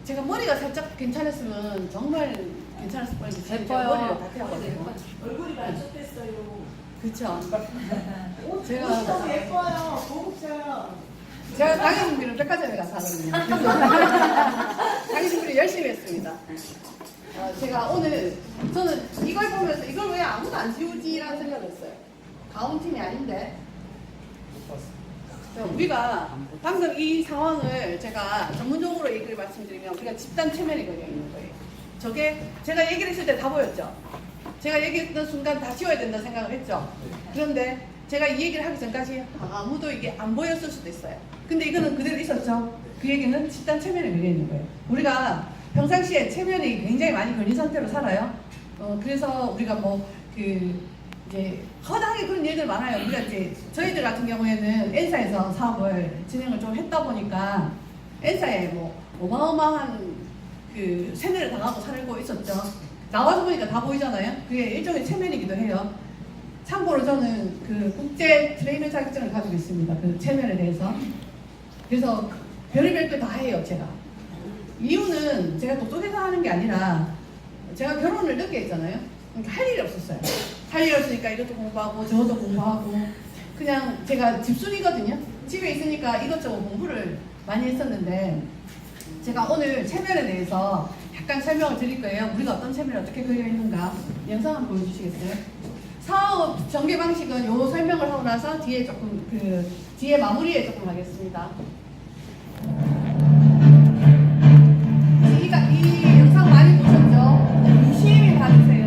제가 머리가 살짝 괜찮았으면 정말 괜찮았을 뻔했는데 제가 예뻐요. 머리를 다 태워가지고. 얼굴이 만족됐어요. 그쵸. 옷 제가- 너무 예뻐요. 고급져요. 제가 당일준비는 백화점에 가서 하거든요. 당일준비를 열심히 했습니다. 제가 오늘 저는 이걸 보면서 이걸 왜 아무도 안 지우지라는 생각을 했어요. 가온팀이 아닌데. 우리가 방금 이 상황을 제가 전문적으로 얘기를 말씀드리면 우리가 집단 체면이 걸려 있는 거예요. 저게 제가 얘기를 했을 때 다 보였죠. 제가 얘기했던 순간 다 지워야 된다 생각을 했죠. 그런데 제가 이 얘기를 하기 전까지 아무도 이게 안 보였을 수도 있어요. 근데 이거는 그대로 있었죠. 그 얘기는 집단 체면에 걸려 있는 거예요. 우리가 평상시에 체면이 굉장히 많이 걸린 상태로 살아요. 그래서 우리가 이제 허다하게 그런 일들 많아요. 우리가 이제 저희들 같은 경우에는 N사에서 사업을 진행을 좀 했다 보니까 N사에 뭐 어마어마한 그 세뇌를 당하고 살고 있었죠. 나와서 보니까 다 보이잖아요. 그게 일종의 체면이기도 해요. 참고로 저는 그 국제 트레이너 자격증을 가지고 있습니다. 그 체면에 대해서. 그래서 별의별 거 다 해요, 제가. 이유는 제가 똑똑해서 하는 게 아니라 제가 결혼을 늦게 했잖아요. 그러니까 할 일이 없었어요. 할 일이 없으니까 이것도 공부하고 저것도 공부하고 그냥 제가 집순이거든요. 집에 있으니까 이것저것 공부를 많이 했었는데 제가 오늘 체면에 대해서 약간 설명을 드릴 거예요. 우리가 어떤 체면이 어떻게 그려 있는가 영상 한번 보여주시겠어요? 사업 전개 방식은 요 설명을 하고 나서 뒤에 조금 뒤에 마무리에 조금 하겠습니다. 이 영상 많이 보셨죠? 유심히 봐주세요.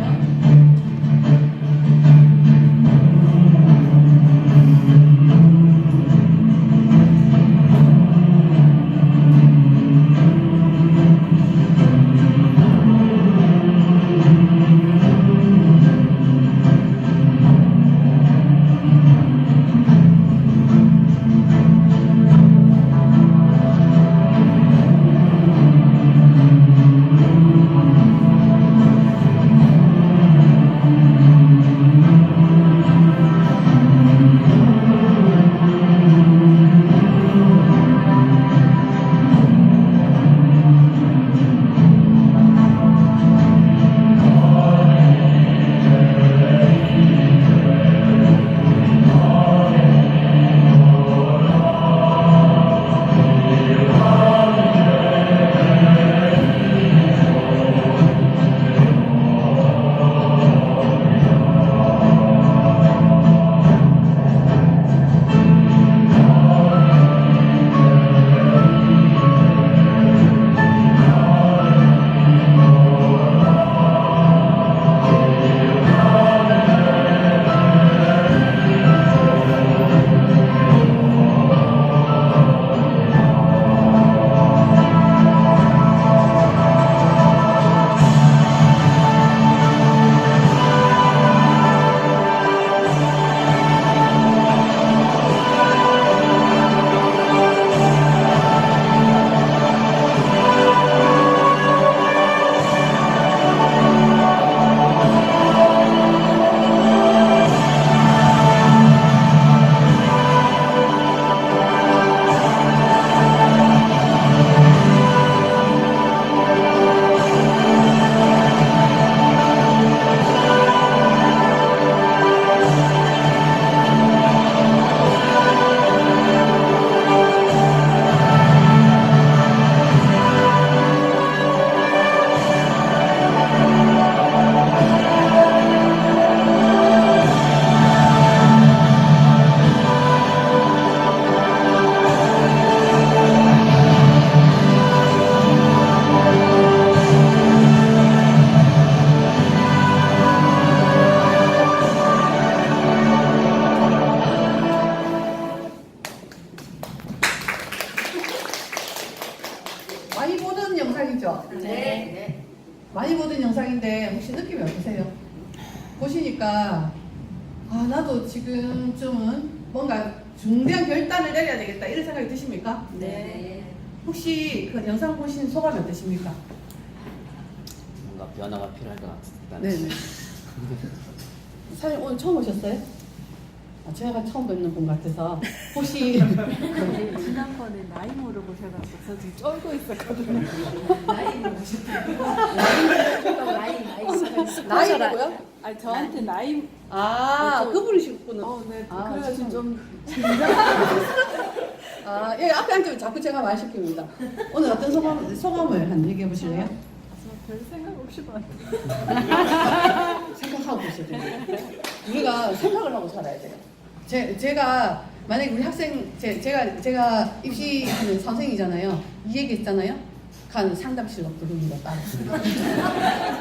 많이 보던 영상이죠? 네. 많이 보던 영상인데 혹시 느낌이 어떠세요? 보시니까 나도 지금쯤은 뭔가 중대한 결단을 내려야 되겠다 이런 생각이 드십니까? 네. 혹시 그 영상 보신 소감이 어떠십니까? 뭔가 변화가 필요할 것 같다. 네네. 사장님 오늘 처음 오셨어요? 제가 처음 뵙는 분 같아서 혹시 지난번에 나이 모르고 오셔가지고 저 지금 쫄고 있었거든요. 나이고요? 아니 저한테 나이 그분이시구나. 네. 아, 그래가지고 좀 예, 앞에 앉으면 자꾸 제가 말 시킵니다. 오늘 어떤 소감을 한 얘기해 보실래요? 별 생각 없이 봤 생각하고 있어야 돼요. 우리가 생각을 하고 살아야 돼요. 제가 만약에 우리 학생 제가 입시하는 선생이잖아요. 이 얘기 했잖아요. 간 상담실로 부릅니다. 따로.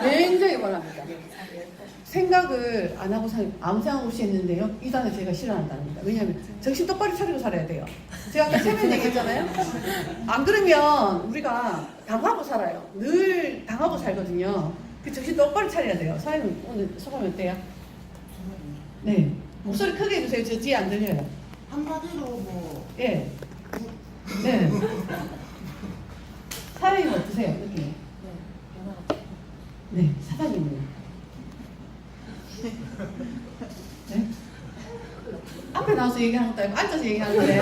굉장히 원합니다. 생각을 안 하고 아무 생각 없이 했는데요. 이 단어 제가 싫어한답니다. 왜냐하면 정신 똑바로 차리고 살아야 돼요. 제가 아까 세면 얘기했잖아요. 안 그러면 우리가 당하고 살아요. 늘 당하고 살거든요. 그 정신 똑바로 차려야 돼요. 사장님 오늘 소감이 어때요? 네. 목소리 크게 해주세요. 저 뒤에 안 들려요. 한마디로 뭐 예. 네. 사장님 어떠세요? 느낌이? 네. 사장님은요? 네? 앞에 나와서 얘기하는 것도 아니고 앉아서 얘기하는데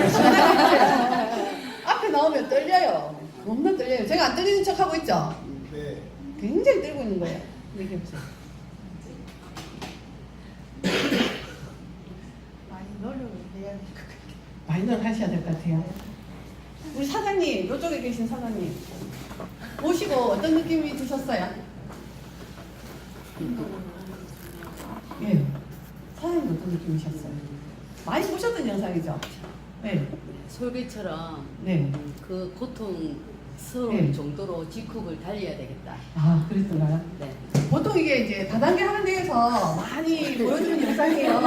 앞에 나오면 떨려요. 너무나 떨려요. 제가 안 떨리는 척 하고 있죠? 네. 굉장히 떨고 있는 거예요. 얘기해보세요. 많이 노력을 해야 될 것 같아요. 많이 노력하셔야 될 것 같아요. 우리 사장님, 이쪽에 계신 사장님 보시고 어떤 느낌이 드셨어요? 예. 사장님 어떤 느낌이셨어요? 많이 보셨던 영상이죠? 네. 솔개처럼 네. 그 고통스러울 네. 정도로 G컵을 달려야 되겠다. 아, 그랬던가요? 네. 보통 이게 이제 다단계 하는 데에서 많이 보여주는 영상이에요.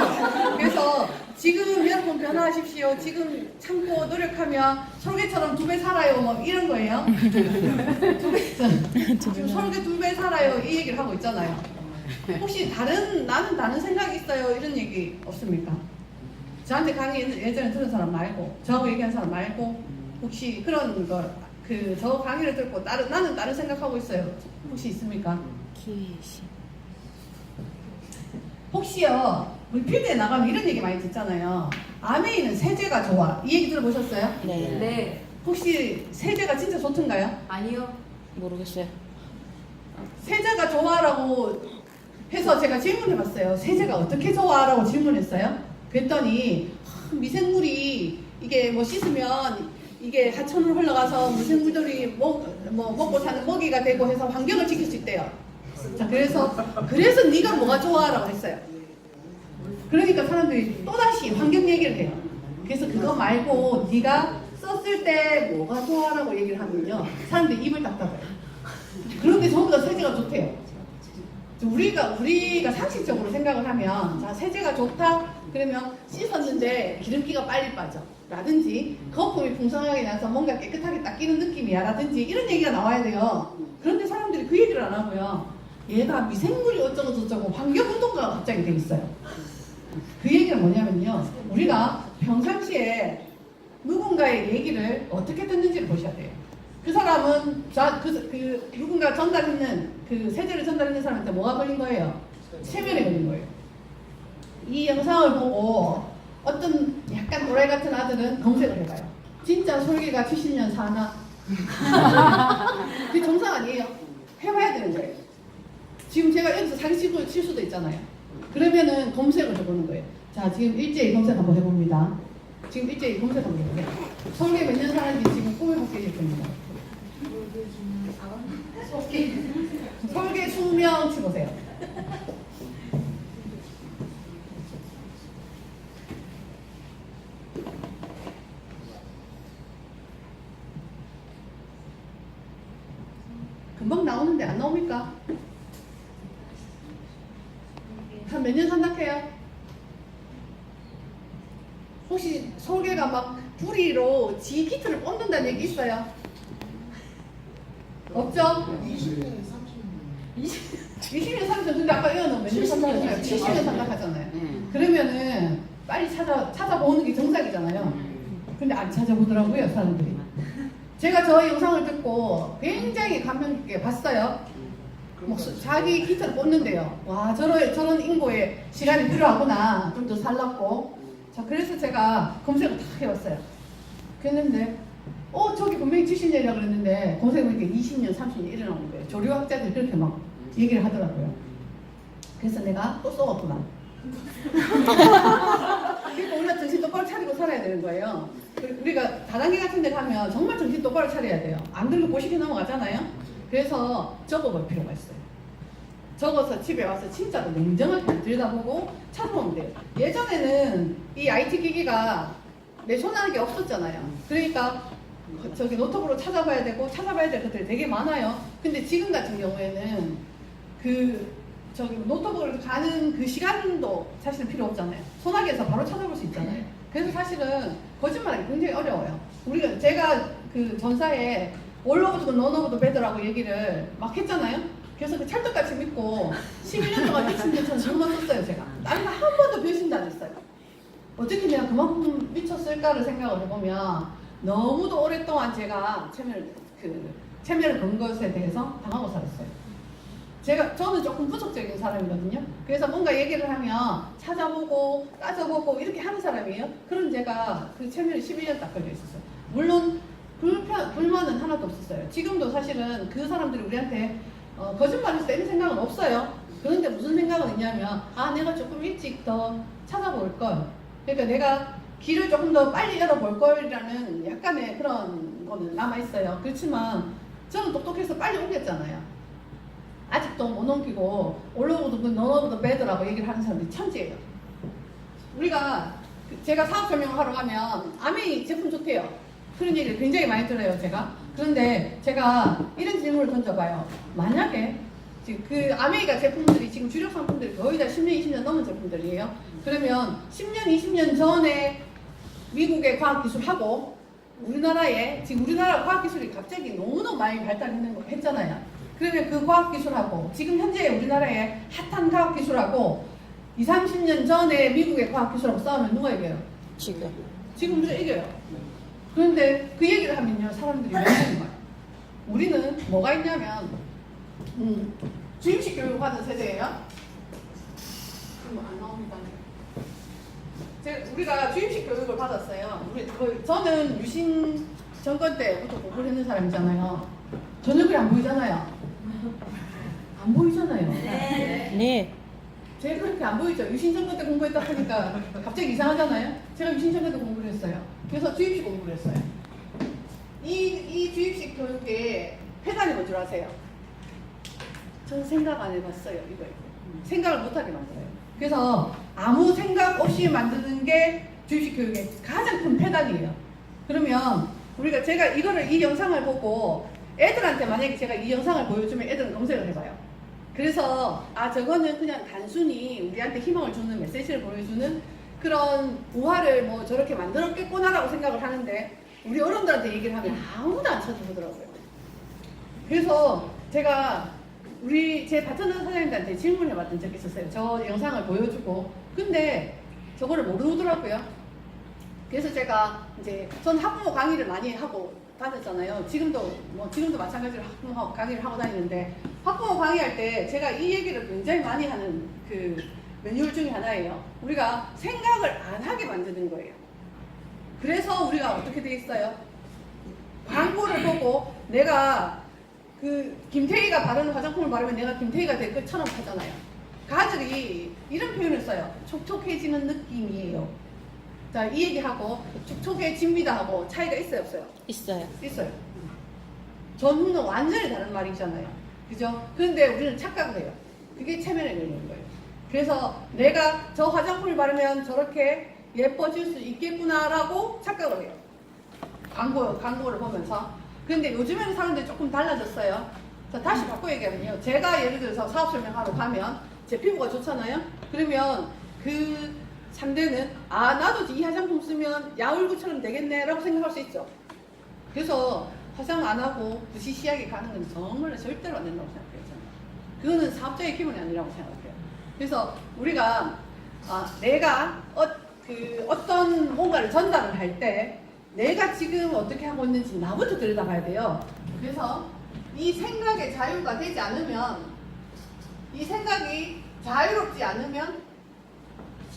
그래서 지금 여러분 변화하십시오. 지금 참고 노력하면 설계처럼 2배 살아요. 뭐 이런 거예요. 2배, 지금 설계 2배 살아요. 이 얘기를 하고 있잖아요. 혹시 나는 다른 생각이 있어요. 이런 얘기 없습니까? 저한테 강의 예전에 들은 사람 말고, 저하고 얘기한 사람 말고, 혹시 그런 거, 저 강의를 듣고 나는 다른 생각하고 있어요. 혹시 있습니까? 혹시요, 우리 필드에 나가면 이런 얘기 많이 듣잖아요. 아메이는 세제가 좋아. 이 얘기 들어보셨어요? 네. 네. 혹시 세제가 진짜 좋던가요? 아니요. 모르겠어요. 세제가 좋아라고 해서 제가 질문해봤어요. 세제가 어떻게 좋아라고 질문했어요. 그랬더니 미생물이 이게 뭐 씻으면 이게 하천으로 흘러가서 미생물들이 먹고 사는 먹이가 되고 해서 환경을 지킬 수 있대요. 자, 그래서 네가 뭐가 좋아라고 했어요. 그러니까 사람들이 또다시 환경 얘기를 해요. 그래서 그거 말고 네가 썼을 때 뭐가 좋아라고 얘기를 하면요, 사람들이 입을 닫아요. 그런데 전부 다 세제가 좋대요. 우리가 상식적으로 생각을 하면, 자, 세제가 좋다 그러면 씻었는데 기름기가 빨리 빠져 라든지 거품이 풍성하게 나서 뭔가 깨끗하게 닦이는 느낌이야 라든지 이런 얘기가 나와야 돼요. 그런데 사람들이 그 얘기를 안 하고요, 얘가 미생물이 어쩌고 저쩌고 환경운동가가 갑자기 돼 있어요. 그 얘기는 뭐냐면요, 우리가 평상시에 누군가의 얘기를 어떻게 듣는지를 보셔야 돼요. 그 사람은 누군가 전달했는 그 세제를 전달했는 사람한테 뭐가 걸린 거예요? 체면에 걸린 거예요. 이 영상을 보고 어떤 약간 도라이 같은 아들은 검색을 해봐요. 진짜 솔개가 70년 사나? 그게 정상 아니에요. 해봐야 되는 거예요. 지금 제가 여기서 사기 칠 수도 있잖아요. 그러면은 검색을 해보는 거예요. 자, 지금 일제히 검색 한번 해봅니다. 지금 일제히 검색 한번 해보세요. 솔개 몇 년 사는지 지금 꿈을 갖게 될 겁니다. 솔개 수명 치보세요. 금방 나오는데 안 나옵니까? 한 몇 년 산다 해요? 혹시 솔개가 막 뿌리로 지 기틀을 뽑는다는 얘기 있어요? 없죠? 20년, 30년. 20년 30년. 근데 아까 이거는 몇 년 산다 했어요? 70년 산다 하잖아요. 그러면은 빨리 찾아보는 게 정상이잖아요. 근데 안 찾아보더라고요, 사람들이. 제가 저 영상을 듣고 굉장히 감명 깊게 봤어요. 자기 기타를 뽑는데요. 와, 저런 인고에 시간이 필요하구나. 좀 더 살랐고. 자, 그래서 제가 검색을 다 해봤어요. 그랬는데 저기 분명히 70년이라고 그랬는데 공생해보니까 20년, 30년 이래 나오는 거예요. 조류학자들이 그렇게 막 얘기를 하더라고요. 그래서 내가 또 쏘았구나. 그러니까 우리가 정신 똑바로 차리고 살아야 되는 거예요. 우리가 다단계 같은 데 가면 정말 정신 똑바로 차려야 돼요. 안 그러면 고시게 넘어가잖아요. 그래서 적어볼 필요가 있어요. 적어서 집에 와서 진짜로 냉정하게 들여다보고 찾아보면 돼요. 예전에는 이 IT 기기가 내 손안에 게 없었잖아요. 그러니까 저기 노트북으로 찾아봐야 되고 찾아봐야 될 것들이 되게 많아요. 근데 지금 같은 경우에는 저기 노트북을 가는 그 시간도 사실은 필요 없잖아요. 소나기에서 바로 찾아볼 수 있잖아요. 그래서 사실은 거짓말하기 굉장히 어려워요. 제가 그 전사에 all over the none of the bed라고 얘기를 막 했잖아요. 그래서 그 찰떡같이 믿고 11년 동안 미친데 저는 정말 썼어요. 제가 나는 한 번도 배신도 안 했어요. 어떻게 내가 그만큼 미쳤을까를 생각을 해보면 너무도 오랫동안 제가 체면을 건 것에 대해서 당하고 살았어요. 저는 조금 부정적인 사람이거든요. 그래서 뭔가 얘기를 하면 찾아보고 따져보고 이렇게 하는 사람이에요. 그런 제가 그 체면이 11년 딱 걸려 있었어요. 물론 불만은 하나도 없었어요. 지금도 사실은 그 사람들이 우리한테 거짓말을 때릴 생각은 없어요. 그런데 무슨 생각은 있냐면 내가 조금 일찍 더 찾아볼 걸. 그러니까 내가 길을 조금 더 빨리 열어볼 걸이라는 약간의 그런 거는 남아있어요. 그렇지만 저는 똑똑해서 빨리 옮겼잖아요. 아직도 못 옮기고 올라오고도 그 너너보다 배드라고 얘기를 하는 사람들이 천지예요. 제가 사업 설명하러 가면 아메이 제품 좋대요. 그런 얘기를 굉장히 많이 들어요, 제가. 그런데 제가 이런 질문을 던져봐요. 만약에 지금 그 아메이가 제품들이 지금 주력 상품들이 거의 다 10년, 20년 넘은 제품들이에요. 그러면 10년, 20년 전에 미국의 과학기술하고 지금 우리나라 과학기술이 갑자기 너무너무 많이 발달했잖아요. 그러면 그 과학기술하고 지금 현재 우리나라의 핫한 과학기술하고 20, 30년 전에 미국의 과학기술하고 싸우면 누가 이겨요? 지금 우리가 이겨요. 그런데 그 얘기를 하면요, 사람들이 왜 하는 거예요? 우리는 뭐가 있냐면 주임식 교육을 받은 세대예요. 안 나옵니다. 우리가 주임식 교육을 받았어요. 저는 유신 정권 때부터 공부를 했는 사람이잖아요. 저녁에 안 보이잖아요. 안 보이잖아요. 네. 제가 그렇게 안 보이죠. 유신 정권 때 공부했다 하니까 갑자기 이상하잖아요. 제가 유신 정권 때 공부를 했어요. 그래서 주입식 공부를 했어요. 이 주입식 교육의 폐단이 뭔 줄 아세요? 저는 생각 안 해봤어요. 이거. 생각을 못하게 만들어요. 그래서 아무 생각 없이 만드는 게 주입식 교육의 가장 큰 폐단이에요. 그러면 제가 이 영상을 보고 애들한테 만약에 제가 이 영상을 보여주면 애들은 검색을 해봐요. 그래서 저거는 그냥 단순히 우리한테 희망을 주는 메시지를 보여주는 그런 부활을 뭐 저렇게 만들었겠구나라고 생각을 하는데 우리 어른들한테 얘기를 하면 아무도 안 쳐다보더라고요. 그래서 제가 제 파트너 사장님들한테 질문을 받은 적이 있었어요. 저 영상을 보여주고 근데 저거를 모르더라고요. 그래서 제가 전 학부모 강의를 많이 하고 다녔잖아요. 지금도 마찬가지로 학부모 강의를 하고 다니는데 학부모 강의할 때 제가 이 얘기를 굉장히 많이 하는 그 매뉴얼 중에 하나예요. 우리가 생각을 안 하게 만드는 거예요. 그래서 우리가 어떻게 돼 있어요? 광고를 보고 내가 김태희가 바르는 화장품을 바르면 내가 김태희가 될 것처럼 하잖아요. 가들이 이런 표현을 써요. 촉촉해지는 느낌이에요. 자, 이 얘기하고 촉촉해집니다 하고 차이가 있어요, 없어요? 있어요. 전후는 완전히 다른 말이잖아요. 그죠? 그런데 우리는 착각을 해요. 그게 체면에 걸리는 거예요. 그래서 내가 저 화장품을 바르면 저렇게 예뻐질 수 있겠구나라고 착각을 해요. 광고를 보면서. 근데 요즘에는 사람들이 조금 달라졌어요. 자, 다시 바꿔 얘기하면요. 제가 예를 들어서 사업 설명하러 가면 제 피부가 좋잖아요. 그러면 그 상대는 나도 이 화장품 쓰면 야울구처럼 되겠네 라고 생각할 수 있죠. 그래서 화장 안 하고 부시시하게 가는 건 정말 절대로 안 된다고 생각해요. 저는. 그거는 사업자의 기본이 아니라고 생각해요. 그래서 우리가 내가 어떤 뭔가를 전달을 할 때 내가 지금 어떻게 하고 있는지 나부터 들여다봐야 돼요. 그래서 이 생각의 자유가 되지 않으면 이 생각이 자유롭지 않으면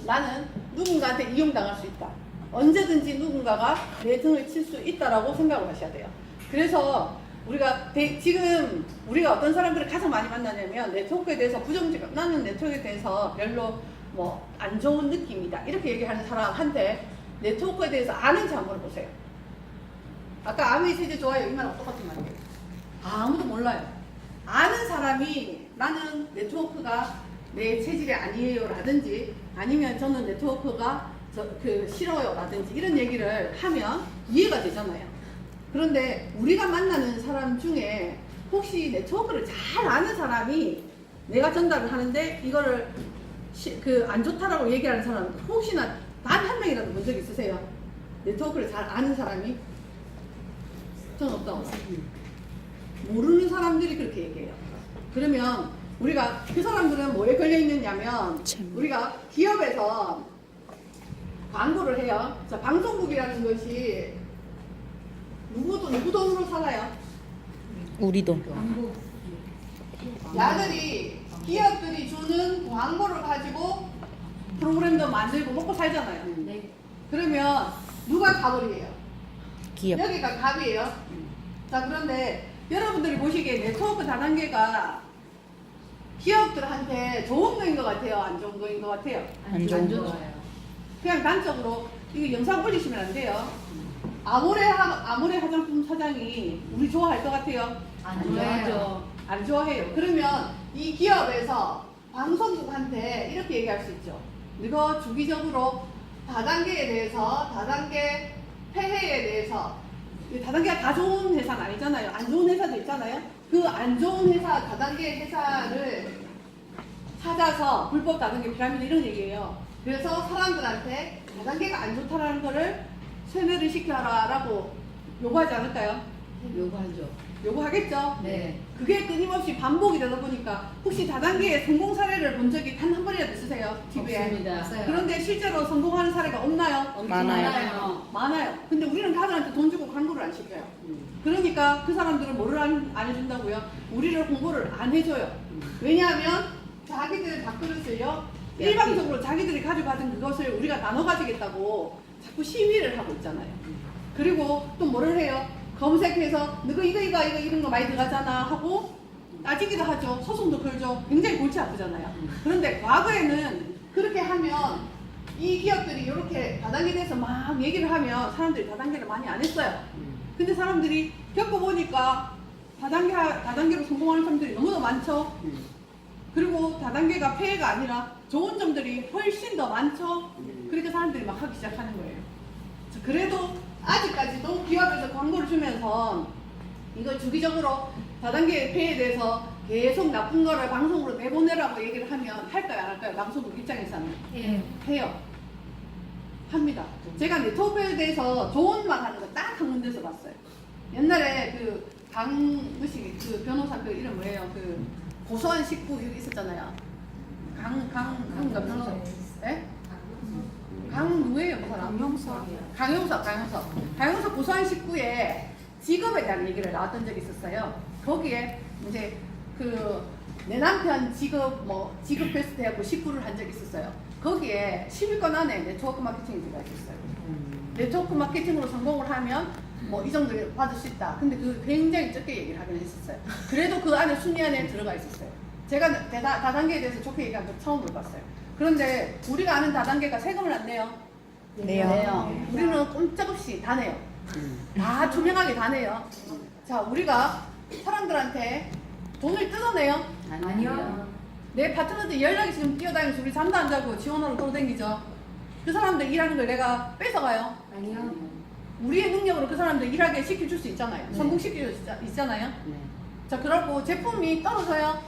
나는 누군가한테 이용당할 수 있다. 언제든지 누군가가 내 등을 칠 수 있다라고 생각을 하셔야 돼요. 그래서 우리가 지금 우리가 어떤 사람들을 가장 많이 만나냐면 네트워크에 대해서 부정적, 나는 네트워크에 대해서 별로 뭐 안 좋은 느낌이다 이렇게 얘기하는 사람한테 네트워크에 대해서 아는지 한번 물어보세요. 아까 아무리 세제 좋아요 이 말하고 똑같은 말이에요. 아무도 몰라요. 아는 사람이 나는 네트워크가 내 체질이 아니에요 라든지 아니면 저는 네트워크가 싫어요 라든지 이런 얘기를 하면 이해가 되잖아요. 그런데 우리가 만나는 사람 중에 혹시 네트워크를 잘 아는 사람이 내가 전달을 하는데 이거를 안 좋다라고 얘기하는 사람 혹시나 단 한 명이라도 본 적 있으세요? 네트워크를 잘 아는 사람이? 저는 없다고 봐요. 모르는 사람들이 그렇게 얘기해요. 그러면 우리가 그 사람들은 뭐에 걸려 있느냐면 우리가 기업에서 광고를 해요. 자, 방송국이라는 것이 누구 돈으로 살아요? 우리 돈. 야들이 기업들이 주는 광고를 가지고 프로그램도 만들고 먹고 살잖아요. 네. 그러면 누가 갑을이에요? 기업. 여기가 갑이에요. 자, 그런데 여러분들이 보시기에 네트워크 다단계가 기업들한테 좋은 거인 것 같아요? 안 좋은 거인 것 같아요? 안 좋은 거. 좋아요. 그냥 단적으로 이거 영상 올리시면 안 돼요. 아모레 화장품 사장이 우리 좋아할 것 같아요? 안 좋아하죠. 안 좋아해요. 그러면 이 기업에서 방송국한테 이렇게 얘기할 수 있죠. 이거 주기적으로 다단계에 대해서, 다단계 폐해에 대해서, 다단계가 다 좋은 회사는 아니잖아요. 안 좋은 회사도 있잖아요. 그 안 좋은 회사, 다단계 회사를 찾아서 불법 다단계 피라미드 이런 얘기예요. 그래서 사람들한테 다단계가 안 좋다라는 거를 세뇌를 시켜라라고 요구하지 않을까요? 요구하죠. 요구하겠죠? 네. 그게 끊임없이 반복이 되다 보니까 혹시 다단계의 성공 사례를 본 적이 단 한 번이라도 있으세요? TV에? 없습니다. 그런데 실제로 성공하는 사례가 없나요? 많아요. 많아요. 근데 우리는 가들한테 돈 주고 광고를 안 시켜요. 그러니까 그 사람들은 뭐를 안 해준다고요? 우리를 홍보를 안 해줘요. 왜냐하면 자기들 밥그릇을요 일방적으로 자기들이 가져가던 그것을 우리가 나눠 가지겠다고 자꾸 시위를 하고 있잖아요. 그리고 또 뭐를 해요? 검색해서 너가 이거 이런 거 많이 들어가잖아 하고 따지기도 하죠. 소송도 걸죠. 굉장히 골치 아프잖아요. 그런데 과거에는 그렇게 하면 이 기업들이 이렇게 다단계에 대해서 막 얘기를 하면 사람들이 다단계를 많이 안 했어요. 근데 사람들이 겪어보니까 다단계로 성공하는 사람들이 너무나 많죠. 그리고 다단계가 폐해가 아니라 좋은 점들이 훨씬 더 많죠. 그러니까 사람들이 막 하기 시작하는 거예요. 그래도 아직까지도 기업에서 광고를 주면서 이걸 주기적으로 다단계 폐해에 대해서 계속 나쁜 거를 방송으로 내보내라고 얘기를 하면 할까요, 안 할까요? 방송국 입장에서는 예. 해요. 합니다. 제가 네트워크에 대해서 좋은 말 하는 거 딱 한 군데서 봤어요. 옛날에 그 강무식 그 변호사 그 이름 뭐예요? 그 고소한 식구 여기 있었잖아요. 강인가 변호사? 예? 강 누구예요, 그 사람? 강용석 고소한 식구의 직업에 대한 얘기를 나왔던 적이 있었어요. 거기에 이제 그 내 남편 직업 테스트 해갖고 19를 한 적이 있었어요. 거기에 10위권 안에 네트워크 마케팅이 들어가 있었어요. 네트워크 마케팅으로 성공을 하면 뭐 이 정도 받을 수 있다. 근데 그 굉장히 적게 얘기를 하긴 했었어요. 그래도 그 안에 순위 안에 들어가 있었어요. 제가 다단계에 대해서 좋게 얘기한 거 처음 들어봤어요. 그런데 우리가 아는 다단계가 세금을 안 내요. 내요. 우리는 꼼짝없이 다 내요. 다 투명하게 다 내요. 자, 우리가 사람들한테 돈을 뜯어내요. 아니요. 내 파트너들 연락이 지금 뛰어다니면서 우리 잠도 안 자고 지원하러 돌아다니죠. 그 사람들 일하는 걸 내가 뺏어가요. 아니요. 우리의 능력으로 그 사람들 일하게 시켜줄 수 있잖아요. 네. 성공시켜줄 수 있잖아요. 네. 자, 그러고 제품이 떨어져요.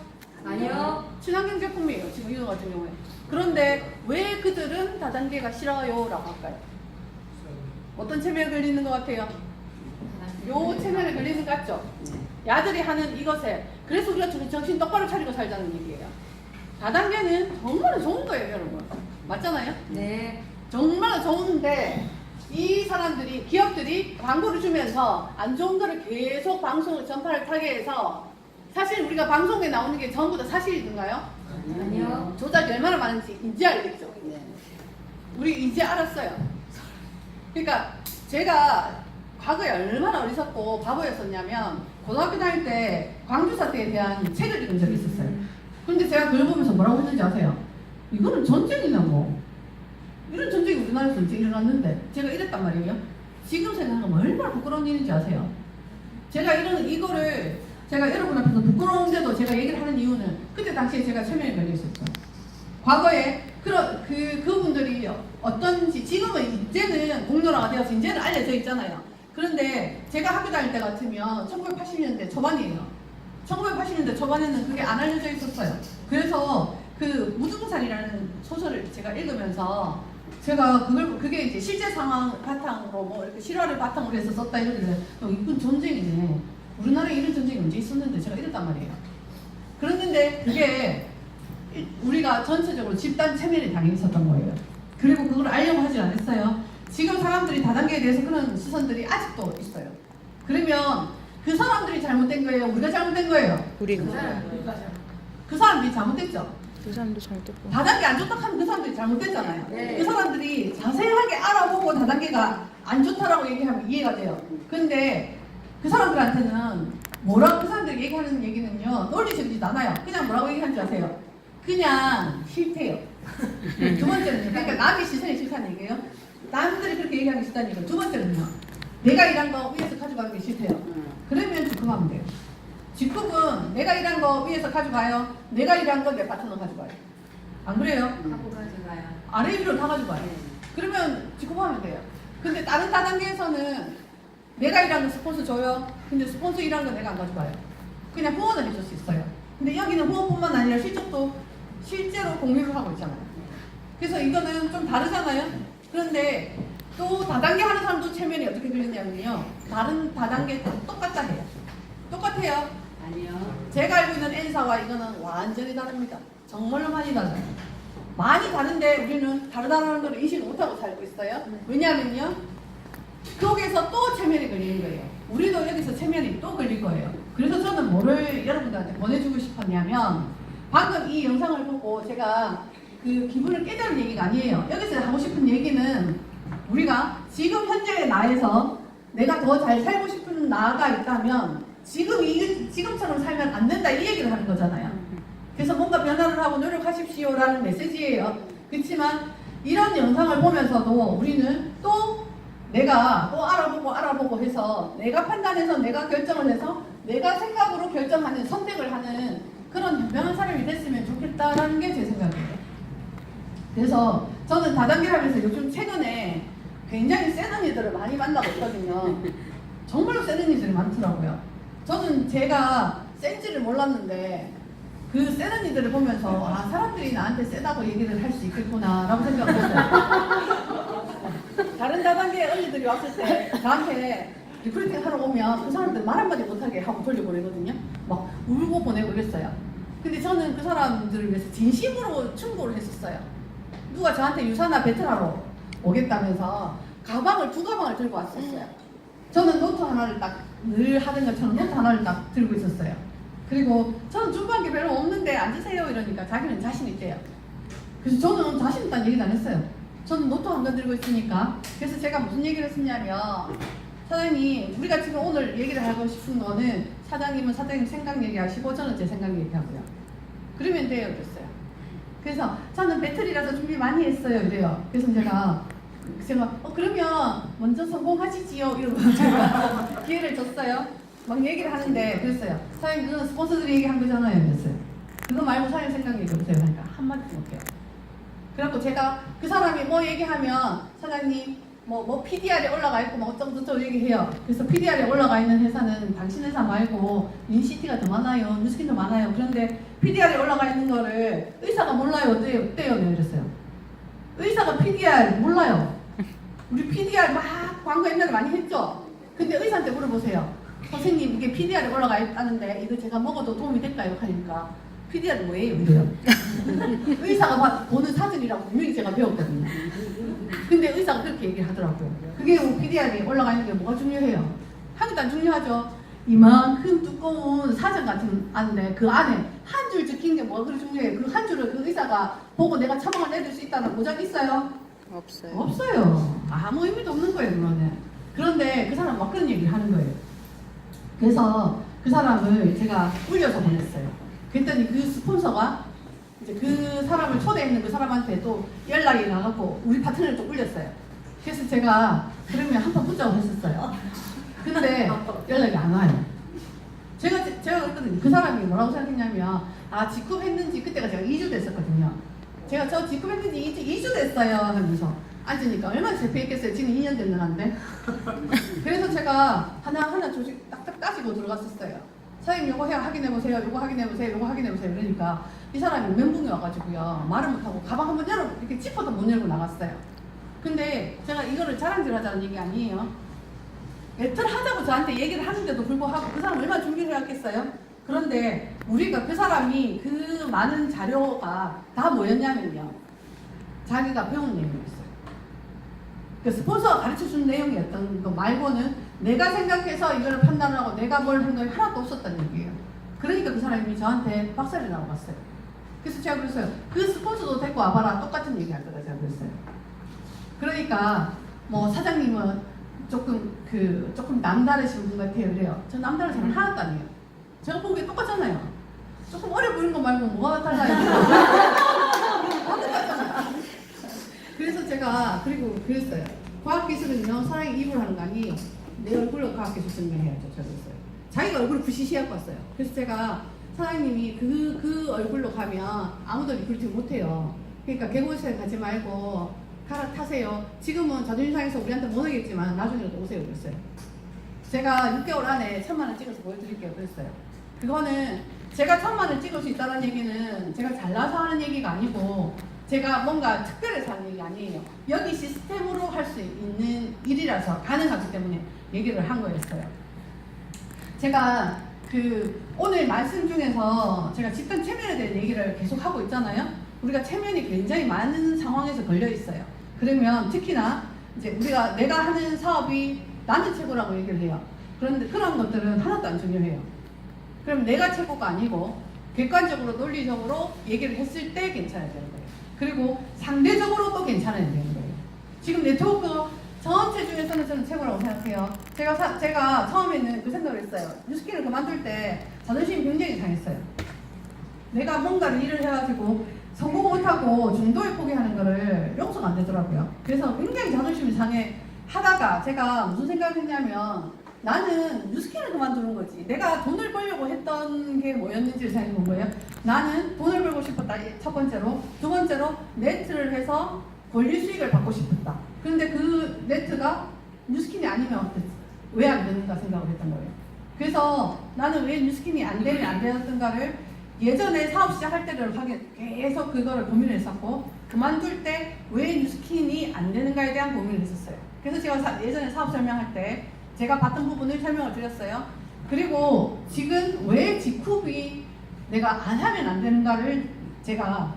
아니요. 친환경 제품이에요. 지금 이거 같은 경우에. 그런데 왜 그들은 다단계가 싫어요? 라고 할까요? 어떤 체면에 걸리는 것 같아요? 요 체면에 걸리는 것 같죠? 야들이 하는 이것에 그래서 우리가 정신 똑바로 차리고 살자는 얘기예요. 다단계는 정말 좋은 거예요, 여러분. 맞잖아요? 네. 정말 좋은데 이 사람들이 기업들이 광고를 주면서 안 좋은 거를 계속 방송을 전파를 타게 해서 사실 우리가 방송에 나오는 게 전부 다 사실인가요? 아니요. 조작이 얼마나 많은지 이제 알겠죠? 네. 우리 이제 알았어요. 그러니까 제가 과거에 얼마나 어리석고 바보였었냐면 고등학교 다닐 때 광주 사태에 대한 책을 읽은 적이 있었어요. 근데 제가 그걸 보면서 뭐라고 했는지 아세요? 이거는 전쟁이나 뭐 이런 전쟁이 우리나라에서 이제 일어났는데 제가 이랬단 말이에요. 지금 생각하면 얼마나 부끄러운 일인지 아세요? 제가 이거를 제가 여러분 앞에서 부끄러운데도 제가 얘기를 하는 이유는 그때 당시에 제가 체면에 걸려 있었죠. 과거에 그분들이 어떤지 지금은 이제는 공론화가 되어서 이제는 알려져 있잖아요. 그런데 제가 학교 다닐 때 같으면 1980년대 초반이에요. 1980년대 초반에는 그게 안 알려져 있었어요. 그래서 그 무등산이라는 소설을 제가 읽으면서 제가 그게 이제 실제 상황 바탕으로 뭐 이렇게 실화를 바탕으로 해서 썼다 이러길래 이건 전쟁이네. 우리나라에 이런 전쟁이 언제 있었는데 제가 이랬단 말이에요. 그랬는데 그게 우리가 전체적으로 집단 체면이 당연히 있었던 거예요. 그리고 그걸 알려고 하지 않았어요. 지금 사람들이 다단계에 대해서 그런 시선들이 아직도 있어요. 그러면 그 사람들이 잘못된 거예요? 우리가 잘못된 거예요? 우리가. 그 사람들이 잘못됐죠? 그 사람도 잘못됐고. 다단계 안 좋다 하면 그 사람들이 잘못됐잖아요. 네. 그 사람들이 자세하게 알아보고 다단계가 안 좋다라고 얘기하면 이해가 돼요. 근데 그 사람들한테는 뭐라고 그 사람들이 얘기하는 얘기는요, 논리적이지 않아요. 그냥 뭐라고 얘기하는 줄 아세요? 그냥 싫대요. 두 번째는, 그러니까 남의 시선이 싫다는 얘기예요. 남들이 그렇게 얘기하는 게 싫다는 얘기예요. 두 번째는요, 내가 일한 거 위에서 가져가는 게 싫대요. 그러면 직급하면 돼요. 직급은 내가 일한 거 위에서 가져가요. 내가 일한 거 내 파트너 가져가요. 안 그래요? 하고 가져가요. 아래 위로 다 가져가요. 네. 그러면 직급하면 돼요. 근데 다른 다단계에서는 내가 일한 거 스폰서 줘요. 근데 스폰서 일한 거 내가 안 가져가요. 그냥 후원을 해줄 수 있어요. 근데 여기는 후원뿐만 아니라 실적도 실제로 공유를 하고 있잖아요. 그래서 이거는 좀 다르잖아요. 그런데 또 다단계 하는 사람도 체면이 어떻게 걸렸냐면요, 다른 다단계 똑같다 해요. 똑같아요. 아니요. 제가 알고 있는 N사와 이거는 완전히 다릅니다. 정말로 많이 달라요. 많이 다른데 우리는 다르다는 걸 인식을 못하고 살고 있어요. 왜냐하면요, 거기서 또 체면이 걸리는 거예요. 우리도 여기서 체면이 또 걸릴 거예요. 그래서 저는 뭐를 여러분들한테 보내주고 싶었냐면, 방금 이 영상을 보고 제가 그 기분을 깨달은 얘기가 아니에요. 여기서 하고 싶은 얘기는 우리가 지금 현재의 나에서 내가 더 잘 살고 싶은 나가 있다면 지금처럼 살면 안 된다 이 얘기를 하는 거잖아요. 그래서 뭔가 변화를 하고 노력하십시오라는 메시지예요. 그렇지만 이런 영상을 보면서도 우리는 또 내가 또 알아보고 해서 내가 판단해서 내가 결정을 해서 내가 생각으로 결정하는 선택을 하는 그런 현명한 사람이 됐으면 좋겠다라는 게 제 생각이에요. 그래서 저는 다단계를 하면서 요즘 최근에 굉장히 센 언니들을 많이 만나고 있거든요. 정말로 센 언니들이 많더라고요. 저는 제가 센지를 몰랐는데 그 센 언니들을 보면서 아, 사람들이 나한테 세다고 얘기를 할 수 있겠구나 라고 생각했어요. 다른 다단계 언니들이 왔을 때 저한테 리크루팅 하러 오면 그 사람들 말 한마디 못하게 하고 돌려보내거든요. 막 울고 보내고 이랬어요. 근데 저는 그 사람들을 위해서 진심으로 충고를 했었어요. 누가 저한테 유산화 베트나로 오겠다면서 가방을 두 가방을 들고 왔었어요. 저는 노트 하나를 딱 늘 하던 것처럼 노트 하나를 딱 들고 있었어요. 그리고 저는 준비한 게 별로 없는데 앉으세요 이러니까 자기는 자신 있대요. 그래서 저는 자신 있다는 얘기는 안 했어요. 저는 노트 한 권 들고 있으니까. 그래서 제가 무슨 얘기를 했냐면, 사장님, 우리가 지금 오늘 얘기를 하고 싶은 거는 사장님은 사장님 생각 얘기하시고 저는 제 생각 얘기하고요. 그러면 돼요 그랬어요. 그래서 저는 배틀이라서 준비 많이 했어요 이래요. 그래서 제가 그러면 먼저 성공하시지요 이러고 제가 기회를 줬어요. 막 얘기를 하는데 그랬어요. 사장님 그건 스폰서들이 얘기한 거잖아요 그랬어요. 그거 말고 사장님 생각 얘기해보세요 하니까 한마디도 못해요. 그래갖고 제가 그 사람이 뭐 얘기하면 사장님 뭐 PDR에 올라가 있고 뭐 어쩌고저쩌고 얘기해요. 그래서 PDR에 올라가 있는 회사는 당신 회사 말고 인시티가 더 많아요. 뉴스킨 더 많아요. 그런데 PDR에 올라가 있는 거를 의사가 몰라요. 어때요? 내가 이랬어요. 의사가 PDR 몰라요. 우리 PDR 막 광고 옛날에 많이 했죠? 근데 의사한테 물어보세요. 선생님 이게 PDR에 올라가 있다는데 이거 제가 먹어도 도움이 될까요? 하니까 PDR이 뭐예요? 이래요. 의사가 보는 사진이라고 분명히 제가 배웠거든요. 근데 의사가 그렇게 얘기를 하더라고요. 그게 PDR에 올라가 있는 게 뭐가 중요해요? 하나도 안 중요하죠. 이만큼 두꺼운 사전 같은 안데 그 안에 한 줄 적힌 게 뭐가 그렇게 중요해요? 그 한 줄을 그 의사가 보고 내가 처방을 내줄 수 있다는 보장이 있어요? 없어요. 없어요. 아무 의미도 없는 거예요, 그거는. 그런데 그 사람 막 그런 얘기를 하는 거예요. 그래서 그 사람을 제가 울려서 보냈어요. 그랬더니 그 스폰서가 이제 그 사람을 초대했는 그 사람한테 또 연락이 나갔고 우리 파트너를 또 울렸어요. 그래서 제가 그러면 한번 붙자고 했었어요. 근데 연락이 안 와요. 제가 그랬거든요. 그 사람이 뭐라고 생각했냐면 직급했는지 그때가 제가 2주 됐었거든요. 제가 저 직급했는지 2주 됐어요 하면서 앉으니까 얼마나 창피했겠어요. 지금 2년 됐는데. 그래서 제가 하나하나 조직 딱딱 따지고 들어갔었어요. 사장님 요거 확인해보세요. 요거 확인해보세요. 요거 확인해보세요. 그러니까 이 사람이 멘붕이 와가지고요. 말을 못하고 가방 한번 이렇게 짚어도 못 열고 나갔어요. 근데 제가 이거를 자랑질 하자는 얘기 아니에요. 애틀 하자고 저한테 얘기를 하는데도 불구하고 그 사람 얼마나 준비를 했겠어요? 그런데 우리가 그 사람이 그 많은 자료가 다 뭐였냐면요. 자기가 배운 내용이었어요. 그 스폰서가 가르쳐준 내용이었던 거 말고는 내가 생각해서 이걸 판단하고 내가 뭘 한 건 하나도 없었다는 얘기예요. 그러니까 그 사람이 저한테 박살이 나고 갔어요. 그래서 제가 그랬어요. 그 스폰서도 데리고 와봐라. 똑같은 얘기 할 거다. 제가 그랬어요. 그러니까 뭐 사장님은 조금 남다르신 분 같아요. 그래요. 저 남다른 사람 하나도 아니에요. 제가 보기에 똑같잖아요. 조금 어려 보이는 거 말고 뭐가 달라요? 똑같잖아요. 그래서 제가 그리고 그랬어요. 과학기술은요 사람이 입으로 하는 거 아니에요. 내 얼굴로 과학기술 증명해야죠. 제가 그랬어요. 자기가 얼굴을 부시시하고 왔어요. 그래서 제가 사장님이 그 얼굴로 가면 아무도 리크루팅 못해요. 그러니까 개고시에 가지 말고 갈아타세요. 지금은 자존심 상해서 우리한테 못 오겠지만 나중에도 오세요. 그랬어요. 제가 6개월 안에 1000만원 찍어서 보여드릴게요. 그랬어요. 그거는 제가 1000만원 찍을 수 있다는 얘기는 제가 잘나서 하는 얘기가 아니고 제가 뭔가 특별해서 하는 얘기 아니에요. 여기 시스템으로 할 수 있는 일이라서 가능하기 때문에 얘기를 한 거였어요. 제가 오늘 말씀 중에서 제가 집단 체면에 대한 얘기를 계속 하고 있잖아요. 우리가 체면이 굉장히 많은 상황에서 걸려 있어요. 그러면 특히나 이제 내가 하는 사업이 나는 최고라고 얘기를 해요. 그런데 그런 것들은 하나도 안 중요해요. 그럼 내가 최고가 아니고 객관적으로 논리적으로 얘기를 했을 때 괜찮아야 되는 거예요. 그리고 상대적으로도 괜찮아야 되는 거예요. 지금 네트워크 전체 중에서는 저는 최고라고 생각해요. 제가 처음에는 그 생각을 했어요. 뉴스키를 그만둘 때 자존심이 굉장히 상했어요. 내가 뭔가를 일을 해가지고 성공 못하고 중도에 포기하는 거를 용서가 안 되더라고요. 그래서 굉장히 자존심이 상해 하다가 제가 무슨 생각을 했냐면 나는 뉴스키를 그만두는 거지. 내가 돈을 벌려고 했던 게 뭐였는지를 생각해 본 거예요. 나는 돈을 벌고 싶었다. 첫 번째로. 두 번째로 네트를 해서 권리 수익을 받고 싶었다. 그런데 그 네트가 뉴스킨이 아니면 왜 안 되는가 생각을 했던 거예요. 그래서 나는 왜 뉴스킨이 안 되면 안 되었던가를 예전에 사업 시작할 때를 계속 그거를 고민을 했었고 그만둘 때 왜 뉴스킨이 안 되는가에 대한 고민을 했었어요. 그래서 제가 예전에 사업 설명할 때 제가 봤던 부분을 설명을 드렸어요. 그리고 지금 왜 직후비 내가 안 하면 안 되는가를 제가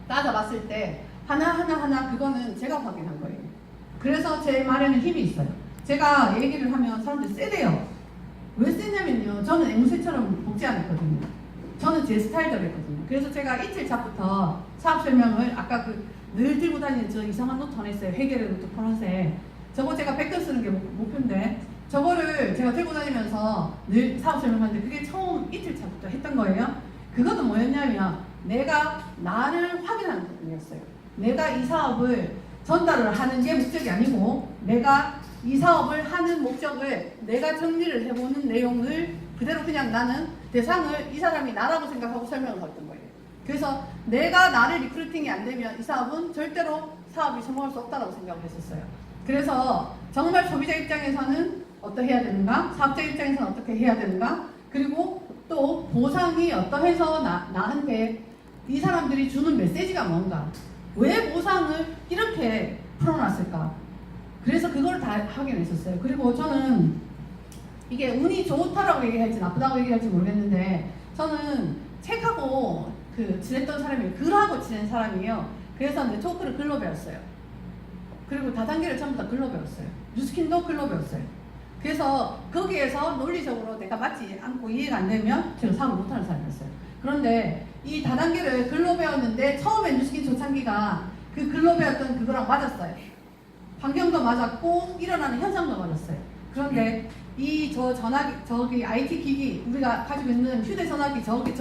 따져봤을 때 하나하나 그거는 제가 확인한 거예요. 그래서 제 말에는 힘이 있어요. 제가 얘기를 하면 사람들이 세대요. 왜 세냐면요. 저는 앵무새처럼 복지 안 했거든요. 저는 제 스타일대로 했거든요. 그래서 제가 이틀 차부터 사업 설명을 아까 늘 들고 다니는 저 이상한 노트 하나 있어요. 해결의 노트 파란색. 저거 제가 100개 쓰는 게 목표인데 저거를 제가 들고 다니면서 늘 사업 설명하는데 그게 처음 이틀 차부터 했던 거예요. 그거는 뭐였냐면 내가 나를 확인하는 부분이었어요. 내가 이 사업을 전달을 하는 게 목적이 아니고 내가 이 사업을 하는 목적을 내가 정리를 해보는 내용을 그대로 그냥 나는 대상을 이 사람이 나라고 생각하고 설명을 했던 거예요. 그래서 내가 나를 리크루팅이 안 되면 이 사업은 절대로 사업이 성공할 수 없다고 생각을 했었어요. 그래서 정말 소비자 입장에서는 어떻게 해야 되는가, 사업자 입장에서는 어떻게 해야 되는가, 그리고 또 보상이 어떠해서 나한테 이 사람들이 주는 메시지가 뭔가, 왜 보상을 이렇게 풀어놨을까. 그래서 그걸 다 확인했었어요. 그리고 저는 이게 운이 좋다라고 얘기할지 나쁘다고 얘기할지 모르겠는데 저는 책하고 지냈던 사람이에요. 글하고 지낸 사람이에요. 그래서 네트워크를 글로 배웠어요. 그리고 다단계를 전부 다 글로 배웠어요. 뉴스킨도 글로 배웠어요. 그래서 거기에서 논리적으로 내가 맞지 않고 이해가 안 되면 제가 사업을 못하는 사람이었어요. 그런데 이 다단계를 글로 배웠는데 처음에 뉴스킨 초창기가 그 글로벌 어떤 그거랑 맞았어요. 환경도 맞았고 일어나는 현상도 맞았어요. 그런데 이 저 전화기 저기 IT 기기 우리가 가지고 있는 휴대전화기 저게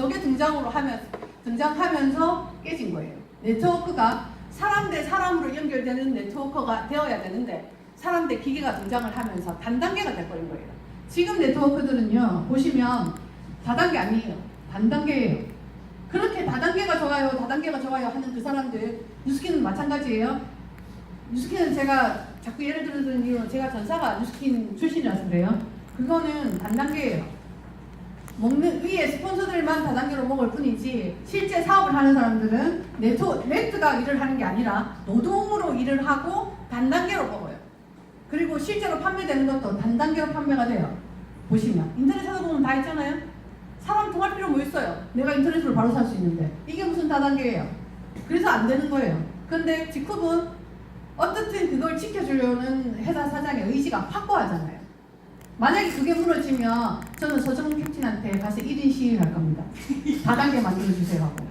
등장하면서 깨진 거예요. 네트워크가 사람 대 사람으로 연결되는 네트워크가 되어야 되는데 사람 대 기기가 등장을 하면서 단단계가 돼버린 거예요. 지금 네트워크들은요 보시면 다단계 아니에요. 단단계예요. 그렇게 다단계가 좋아요 하는 그 사람들 뉴스킨은 마찬가지예요. 뉴스킨은 제가 자꾸 예를 들어드는 이유는 제가 전사가 뉴스킨 출신이라서 그래요. 그거는 단단계예요. 먹는 위에 스폰서들만 다단계로 먹을 뿐이지 실제 사업을 하는 사람들은 네트가 일을 하는 게 아니라 노동으로 일을 하고 단단계로 먹어요. 그리고 실제로 판매되는 것도 단단계로 판매가 돼요. 보시면 인터넷 찾아보면 다 있잖아요. 사람 통할 필요 뭐 있어요? 내가 인터넷으로 바로 살 수 있는데 이게 무슨 다단계예요? 그래서 안 되는 거예요. 근데 지쿱은 어떻든 그걸 지켜주려는 회사 사장의 의지가 확고하잖아요. 만약에 그게 무너지면 저는 서정훈 캡틴한테 가서 1인 시위할 겁니다. 다단계 만들어주세요 하고.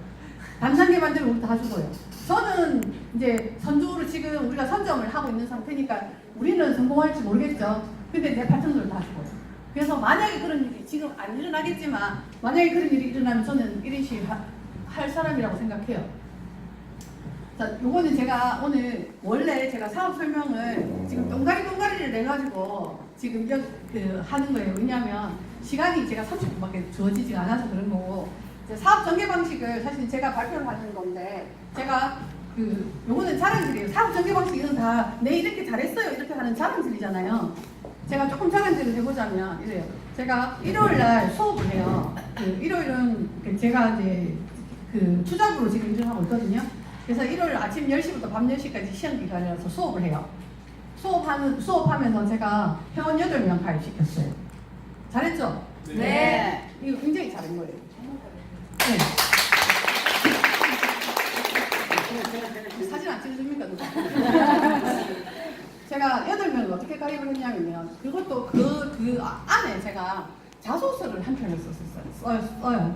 단단계 만들면 우리 다 죽어요. 저는 이제 선두로 지금 우리가 선점을 하고 있는 상태니까 우리는 성공할지 모르겠죠. 근데 내 파트너들 다 죽어요. 그래서 만약에 그런 일이 지금 안 일어나겠지만 만약에 그런 일이 일어나면 저는 1인 시위 할 사람이라고 생각해요. 자, 요거는 제가 오늘 원래 제가 사업 설명을 지금 동가리를 내가지고 지금 하는 거예요. 왜냐하면 시간이 제가 30분밖에 주어지지가 않아서 그런 거고 사업 전개 방식을 사실 제가 발표를 하는 건데 제가 요거는 자랑질이에요. 사업 전개 방식은 다 네 이렇게 잘했어요 이렇게 하는 자랑질이잖아요. 제가 조금 자랑질을 해보자면 이래요. 제가 일요일날 수업을 해요. 일요일은 제가 이제 투잡으로 지금 일을 하고 있거든요. 그래서 일요일 아침 10시부터 밤 10시까지 시험 기간이라서 수업을 해요. 수업하면서 제가 회원 8명 가입시켰어요. 잘했죠? 네. 이거 굉장히 잘한 거예요. 네. 사진 안 찍어줍니까? 누가? 제가 8명을 어떻게 가입을 했냐면 그것도 그 안에 제가 자소서를 한 편을 써요.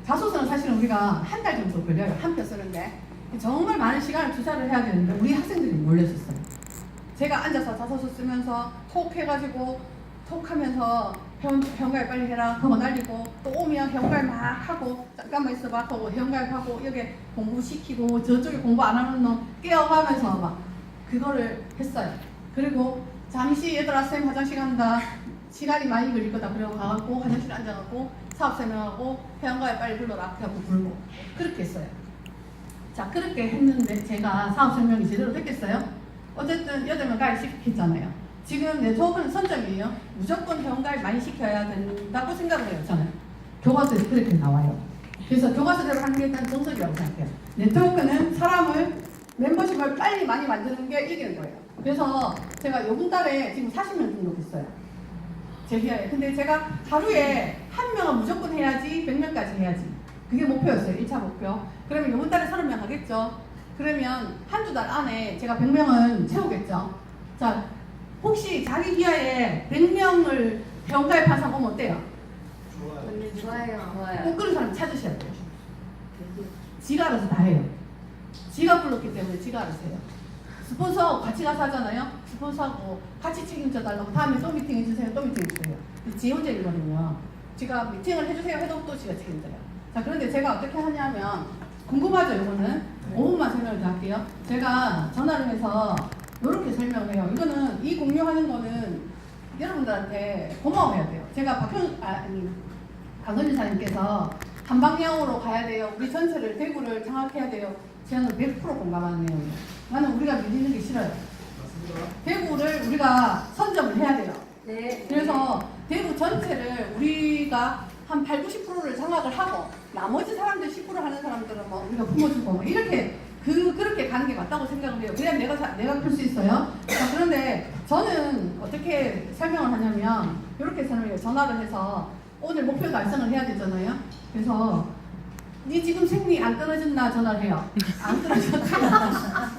자소서는 사실은 우리가 한 달 정도 걸려요. 한 편 쓰는데 정말 많은 시간을 투자를 해야 되는데 우리 학생들이 몰렸었어요. 제가 앉아서 자소서 쓰면서 톡 해가지고 톡하면서 회원가입 빨리 해라 그거 날리고 또 오면 회원가입 막 하고 잠깐만 있어봐 하고 회원가입하고 여기 공부시키고 저쪽에 공부 안 하는 놈 깨워가면서 막 그거를 했어요. 그리고 잠시 얘들아 쌤 화장실 간다 시간이 많이 걸릴 거다 그러고 가갖고 화장실에 앉아갖고 사업 설명하고 회원가입 빨리 불러라 하고 부르고 그렇게 했어요. 자 그렇게 했는데 제가 사업 설명이 제대로 됐겠어요? 어쨌든 8명 가입시켰잖아요. 지금 네트워크는 선점이에요. 무조건 회원가입 많이 시켜야 된다고 생각을 해요. 저는 교과서에서 그렇게 나와요. 그래서 교과서대로 하는 게 일단 정석이라고 생각해요. 네트워크는 사람을 멤버십을 빨리 많이 만드는 게 이기는 거예요. 그래서 제가 이번 달에 지금 40명 등록했어요. 제 희야에. 근데 제가 하루에 한 명은 무조건 해야지 100명까지 해야지. 그게 목표였어요. 1차 목표. 그러면 이번 달에 30명 하겠죠. 그러면 한두 달 안에 제가 100명은 채우겠죠. 자, 혹시 자기 희야에 100명을 회원가입한 사람 오면 어때요? 좋아요. 꼭 그런 사람 찾으셔야 돼요. 지가 알아서 다 해요. 지가 불렀기 때문에 지가 알아서 해요. 스폰서 같이 가서 하잖아요. 스폰서하고 같이 책임져 달라고 다음에 또 미팅 해주세요. 또 미팅 해주세요. 지 혼자 일거든요. 지가 미팅을 해주세요 해도 또 지가 책임져요. 자 그런데 제가 어떻게 하냐면 궁금하죠 이거는? 5분만 설명을 더 할게요. 제가 전화를 해서 이렇게 설명을 해요. 이거는 이 공유하는 거는 여러분들한테 고마워해야 돼요. 제가 강선희 사님께서 한 방향으로 가야 돼요. 우리 전체를 대구를 장악해야 돼요. 저는 100% 공감하는 내용이에요. 나는 우리가 밀리는 게 싫어요. 대구를 우리가 선점을 해야 돼요. 네. 그래서 대구 전체를 우리가 한 8, 90%를 장악을 하고 나머지 사람들 10% 하는 사람들은 뭐 우리가 품어주고 뭐 이렇게 그렇게 가는 게 맞다고 생각을 해요. 그래야 내가 클 수 있어요. 자, 그런데 저는 어떻게 설명을 하냐면 이렇게 설명해요. 전화를 해서 오늘 목표 달성을 해야 되잖아요. 그래서 니 지금 생리 안 끊어졌나 전화를 해요. 안 끊어졌나?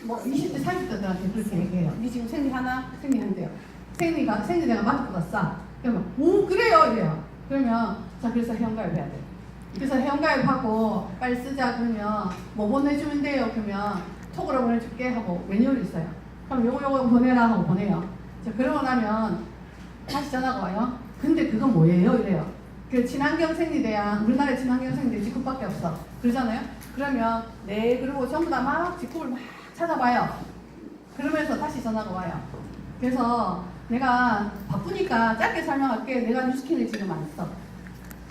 뭐 20대, 30대들한테 그렇게 얘기해요. 니 지금 생리하나? 생리한대요. 생리대가 맞을 것 같아. 그러면 오 그래요 이래요. 그러면 자 그래서 회원가입 해야 돼. 그래서 회원가입하고 빨리 쓰자 그러면 뭐 보내주면 돼요 그러면 톡으로 보내줄게 하고 매뉴얼이 있어요. 그럼 요거 보내라 하고 보내요. 자, 그러고 나면 다시 전화가 와요. 근데 그건 뭐예요? 이래요. 그 친환경 생리대야 우리나라에 친환경 생리대 직급밖에 없어. 그러잖아요. 그러면 네 그리고 전부 다 막 직급을 막 찾아봐요. 그러면서 다시 전화가 와요. 그래서 내가 바쁘니까 짧게 설명할게. 내가 뉴스킨을 지금 안 써.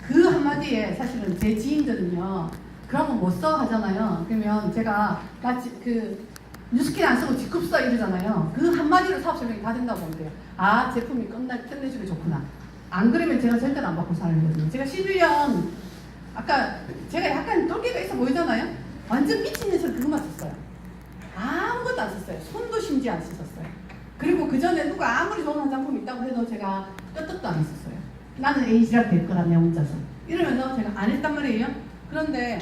그 한마디에 사실은 제 지인들은요. 그러면 못 써 하잖아요. 그러면 제가 마치 그 뉴스킨 안 쓰고 직급 써 이러잖아요. 그 한마디로 사업 설명이 다 된다고 보면 돼요. 아 제품이 끝내주면 좋구나. 안 그러면 제가 절대로 안 받고 사는 거거든요. 제가 11년 아까 제가 약간 똘끼가 있어 보이잖아요. 완전 미친 듯이 그것만 썼어요. 아무것도 안 썼어요. 손도 심지어 안 썼어요. 그리고 그 전에 누가 아무리 좋은 화장품이 있다고 해도 제가 끄떡도 안 했었어요. 나는 에이지락 될 거라 내 혼자서 이러면서 제가 안 했단 말이에요. 그런데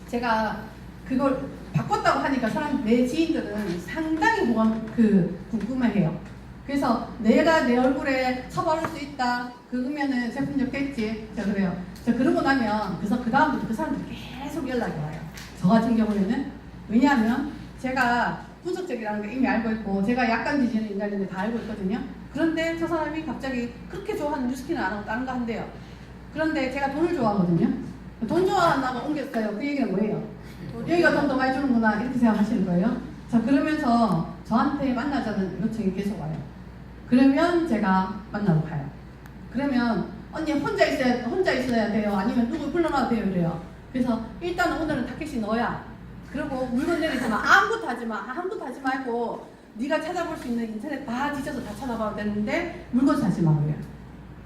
제가 그걸 바꿨다고 하니까 내 지인들은 상당히 궁금해해요. 그래서 내가 내 얼굴에 처바를 수 있다 그러면은 제품 좋겠지. 자 그래요. 자 그러고 나면 그래서 그 다음부터 그 사람들이 계속 연락이 와요. 저 같은 경우에는 왜냐하면 제가 분석적이라는 걸 이미 알고 있고 제가 약간 디자인을 인간인데 다 알고 있거든요. 그런데 저 사람이 갑자기 그렇게 좋아하는 뉴스킨을 안 하고 다른 거 한대요. 그런데 제가 돈을 좋아하거든요. 돈 좋아한다고 옮겼어요. 그 얘기는 뭐예요? 여기가 돈 더 많이 주는구나 이렇게 생각하시는 거예요. 자 그러면서 저한테 만나자는 요청이 계속 와요. 그러면 제가 만나러 가요. 그러면 언니 혼자 있어야 돼요? 아니면 누구 불러놔도 돼요? 이래요. 그래서 일단 오늘은 타켓이 너야. 그리고 물건 내리지 마. 아무것도 하지 마. 아무것도 하지 말고 네가 찾아볼 수 있는 인터넷 다 뒤져서 다 찾아봐도 되는데 물건 사지 마. 그래요.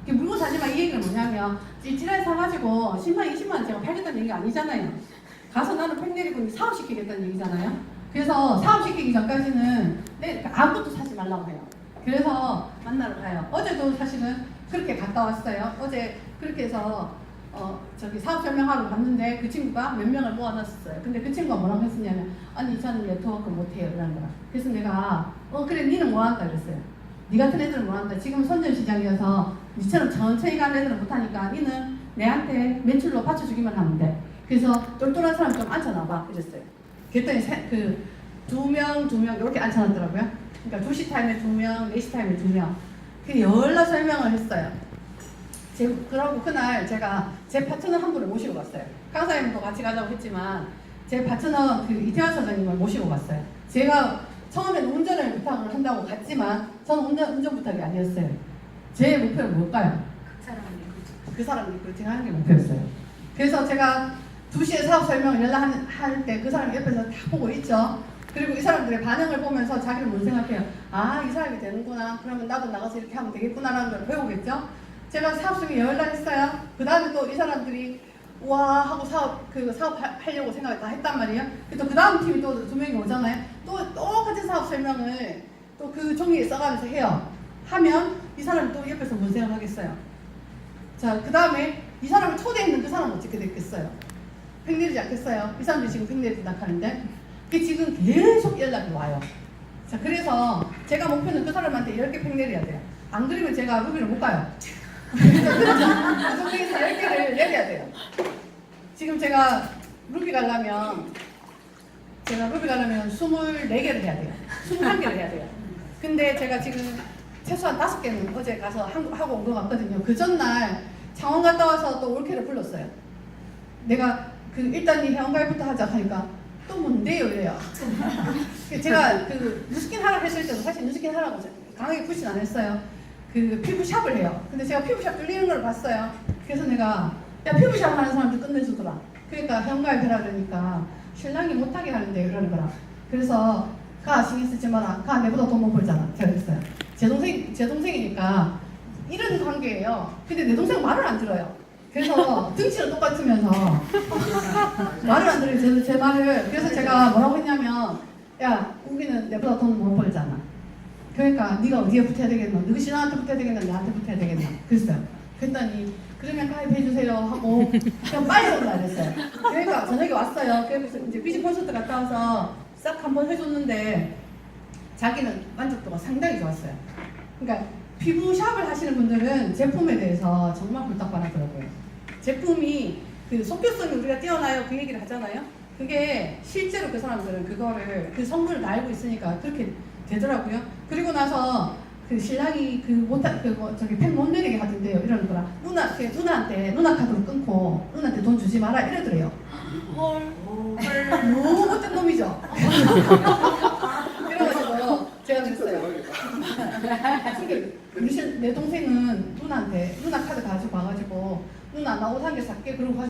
물건 사지 마 이 얘기는 뭐냐면 찌질하게 사가지고 10만 20만 원 제가 팔겠다는 얘기가 아니잖아요. 가서 나는 팩 내리고 사업시키겠다는 얘기잖아요. 그래서 사업시키기 전까지는 아무것도 사지 말라고 해요. 그래서 만나러 가요. 어제도 사실은 그렇게 갔다 왔어요. 어제 그렇게 해서 저기 사업 설명하러 갔는데 그 친구가 몇 명을 모아놨었어요. 근데 그 친구가 뭐라고 했었냐면 아니 저는 네트워크 못해요 이러는 거야. 그래서 내가 그래 니는 뭐한다 그랬어요. 니 같은 애들은 뭐한다. 지금 선전시장이어서 니처럼 천천히 가는 애들은 못하니까 니는 내한테 매출로 받쳐주기만 하면 돼. 그래서 똘똘한 사람 좀 앉혀놔봐 이랬어요. 그랬더니 두 명 이렇게 앉혀놨더라고요. 그러니까 2시 타임에 2명, 4시 타임에 2명. 그 열나 설명을 했어요. 그러고 그날 제가 제 파트너 한 분을 모시고 갔어요. 강사님도 같이 가자고 했지만 제 파트너 이태환 사장님을 모시고 갔어요. 제가 처음에는 운전을 부탁을 한다고 갔지만 저는 운전 부탁이 아니었어요. 제 목표는 뭘까요? 그 사람이 그렇게 하는 게 목표였어요. 그래서 제가 2시에 사업 설명을 연락할 때 그 사람이 옆에서 다 보고 있죠. 그리고 이 사람들의 반응을 보면서 자기는 뭘 생각해요? 아, 이 사람이 되는구나. 그러면 나도 나가서 이렇게 하면 되겠구나라는 걸 배우겠죠. 제가 사업 설명 열날 했어요. 그 다음에 또 이 사람들이 와 하고 사업하려고 생각을 다 했단 말이에요. 또 그 다음 팀이 또 2명이 오잖아요. 또 똑같은 사업 설명을 또 그 종이에 써가면서 해요. 하면 이 사람이 또 옆에서 뭔 생각하겠어요? 자, 그 다음에 이 사람을 초대했는 그 사람은 어떻게 됐겠어요? 팩 내리지 않겠어요? 이 사람들이 지금 팩 내리지 않하는데 그 지금 계속 연락이 와요. 자, 그래서 제가 목표는 그 사람한테 10개 팩 내려야 돼요. 안 그러면 제가 루비를 못 가요. 그래서 10개를 내려야 돼요. 지금 제가 루비 가려면 24개를 해야 돼요. 21개를 해야 돼요. 근데 제가 지금 최소한 5개는 어제 가서 하고 온 것 같거든요. 그 전날 창원 갔다 와서 또 올케를 불렀어요. 내가 일단 이 회원가입부터 하자 하니까 또 뭔데요 이래요. 제가 뉴스킨 하라고 했을 때도 사실 뉴스킨 하라고 강하게 푸시는 안 했어요. 피부샵을 해요. 근데 제가 피부샵 뚫리는 걸 봤어요. 그래서 내가 야 피부샵 하는 사람들 끝내주더라. 그러니까 회원가입해라 그러니까 신랑이 못하게 하는데 그러는 거라. 그래서 가 신경 쓰지 마라. 가 내보다 돈 못 벌잖아. 제가 그랬어요. 제 동생이니까 이런 관계예요. 근데 내 동생은 말을 안 들어요. 그래서 등치는 똑같으면서 말을 안 들어요. 제 말을. 그래서 제가 뭐라고 했냐면 야 우리는 내보다 돈 못 벌잖아. 그러니까 네가 어디에 붙어야 되겠노? 너희 신랑한테 붙어야 되겠나? 나한테 붙어야 되겠나? 그랬어요. 그랬더니 그러면 가입해주세요 하고 그냥 빨리 온다 그랬어요. 그러니까 저녁에 왔어요. 그래서 이제 뮤직 콘서트 갔다 와서 싹 한번 해줬는데 자기는 만족도가 상당히 좋았어요. 그러니까 피부샵을 하시는 분들은 제품에 대해서 정말 불tak반하더라고요. 제품이 그 속교성이 우리가 뛰어나요 그 얘기를 하잖아요. 그게 실제로 그 사람들은 그거를 그 성분을 다 알고 있으니까 그렇게 되더라고요. 그리고 나서 그 신랑이 저기 펜 못 내리게 하던데요. 이러는 거라 누나한테 누나 카드로 끊고 누나한테 돈 주지 마라 이러더래요. 너무 못된 놈이죠. 그래가지고 제가 그랬어요. 내 동생은 누나한테 누나 카드 가지고 와가지고 누나 나 옷 한 개 살게 그러고